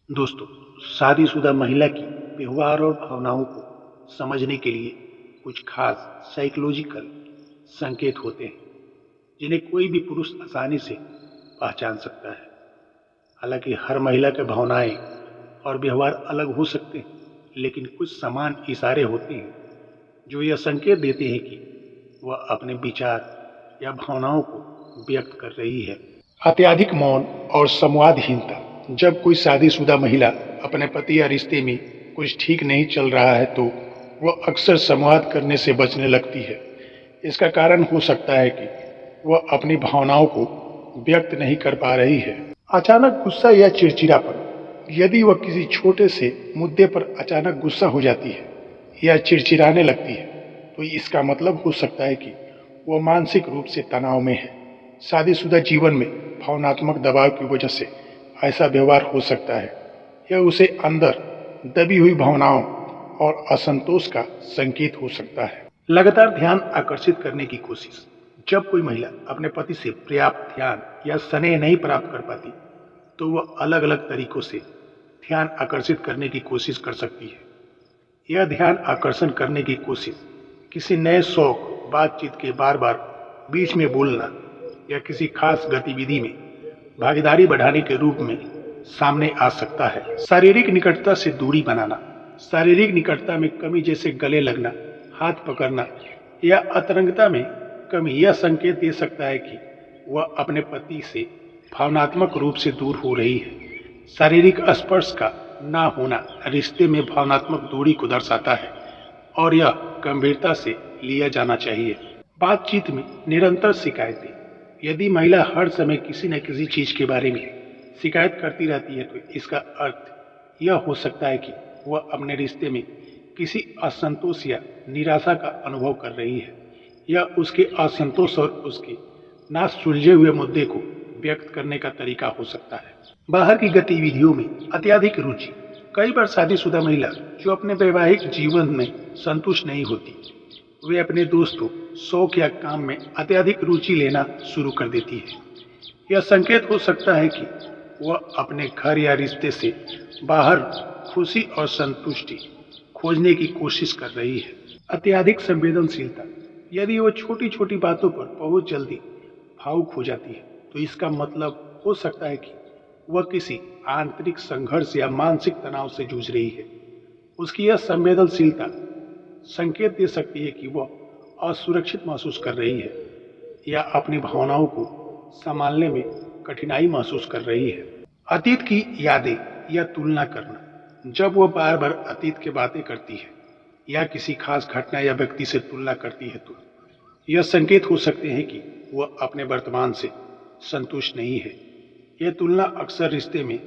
दोस्तों, शादीशुदा महिला की व्यवहार और भावनाओं को समझने के लिए कुछ खास साइकोलॉजिकल संकेत होते हैं जिन्हें कोई भी पुरुष आसानी से पहचान सकता है। हालांकि हर महिला के भावनाएं और व्यवहार अलग हो सकते हैं, लेकिन कुछ समान इशारे होते हैं जो यह संकेत देते हैं कि वह अपने विचार या भावनाओं को व्यक्त कर रही है। अत्यधिक मौन और संवादहीनता। जब कोई शादीशुदा महिला अपने पति या रिश्ते में कुछ ठीक नहीं चल रहा है तो वह अक्सर संवाद करने से बचने लगती है। इसका कारण हो सकता है कि वह अपनी भावनाओं को व्यक्त नहीं कर पा रही है। अचानक गुस्सा या चिड़चिड़ापन। यदि वह किसी छोटे से मुद्दे पर अचानक गुस्सा हो जाती है या चिड़चिड़ाने लगती है तो इसका मतलब हो सकता है कि वह मानसिक रूप से तनाव में है। शादीशुदा जीवन में भावनात्मक दबाव की वजह से ऐसा व्यवहार हो सकता है। यह उसे अंदर दबी हुई भावनाओं और असंतोष का संकेत हो सकता है। लगातार ध्यान आकर्षित करने की कोशिश। जब कोई महिला अपने पति से पर्याप्त ध्यान या स्नेह नहीं प्राप्त कर पाती तो वह अलग अलग तरीकों से ध्यान आकर्षित करने की कोशिश कर सकती है। यह ध्यान आकर्षण करने की कोशिश किसी नए शौक, बातचीत के बार बार बीच में बोलना या किसी खास गतिविधि में भागीदारी बढ़ाने के रूप में सामने आ सकता है। शारीरिक निकटता से दूरी बनाना। शारीरिक निकटता में कमी जैसे गले लगना, हाथ पकड़ना या अंतरंगता में कमी यह संकेत दे सकता है कि वह अपने पति से भावनात्मक रूप से दूर हो रही है। शारीरिक स्पर्श का ना होना रिश्ते में भावनात्मक दूरी को दर्शाता है और यह गंभीरता से लिया जाना चाहिए। बातचीत में निरंतर शिकायतें। यदि महिला हर समय किसी न किसी चीज के बारे में शिकायत करती रहती है तो इसका अर्थ यह हो सकता है कि वह अपने रिश्ते में किसी असंतोष या निराशा का अनुभव कर रही है। यह उसके असंतोष और उसके ना सुलझे हुए मुद्दे को व्यक्त करने का तरीका हो सकता है। बाहर की गतिविधियों में अत्यधिक रुचि। कई बार शादीशुदा महिला जो अपने वैवाहिक जीवन में संतुष्ट नहीं होती, वे अपने दोस्तों, शौक या काम में अत्यधिक रुचि लेना शुरू कर देती है। यह संकेत हो सकता है कि वह अपने घर या रिश्ते से बाहर खुशी और संतुष्टि खोजने की कोशिश कर रही है। अत्यधिक संवेदनशीलता। यदि वह छोटी छोटी बातों पर बहुत जल्दी भावुक हो जाती है तो इसका मतलब हो सकता है कि वह किसी आंतरिक संघर्ष या मानसिक तनाव से जूझ रही है। उसकी यह संवेदनशीलता संकेत दे सकती है कि वह असुरक्षित महसूस कर रही है या अपनी भावनाओं को संभालने में कठिनाई महसूस कर रही है। अतीत की यादें या तुलना करना। जब वह बार बार अतीत की बातें करती है या किसी खास घटना या व्यक्ति से तुलना करती है तो यह संकेत हो सकते हैं कि वह अपने वर्तमान से संतुष्ट नहीं है। यह तुलना अक्सर रिश्ते में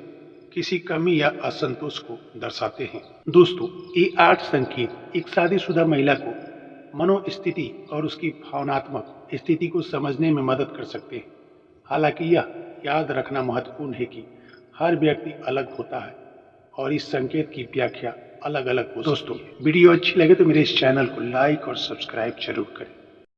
किसी कमी या असंतोष को दर्शाते हैं। दोस्तों, ये 8 संकेत एक शादीशुदा महिला को मनोस्थिति और उसकी भावनात्मक स्थिति को समझने में मदद कर सकते हैं। हालांकि यह याद रखना महत्वपूर्ण है कि हर व्यक्ति अलग होता है और इस संकेत की व्याख्या अलग अलग हो सकती है। दोस्तों, वीडियो अच्छी लगे तो मेरे इस चैनल को लाइक और सब्सक्राइब जरूर करें।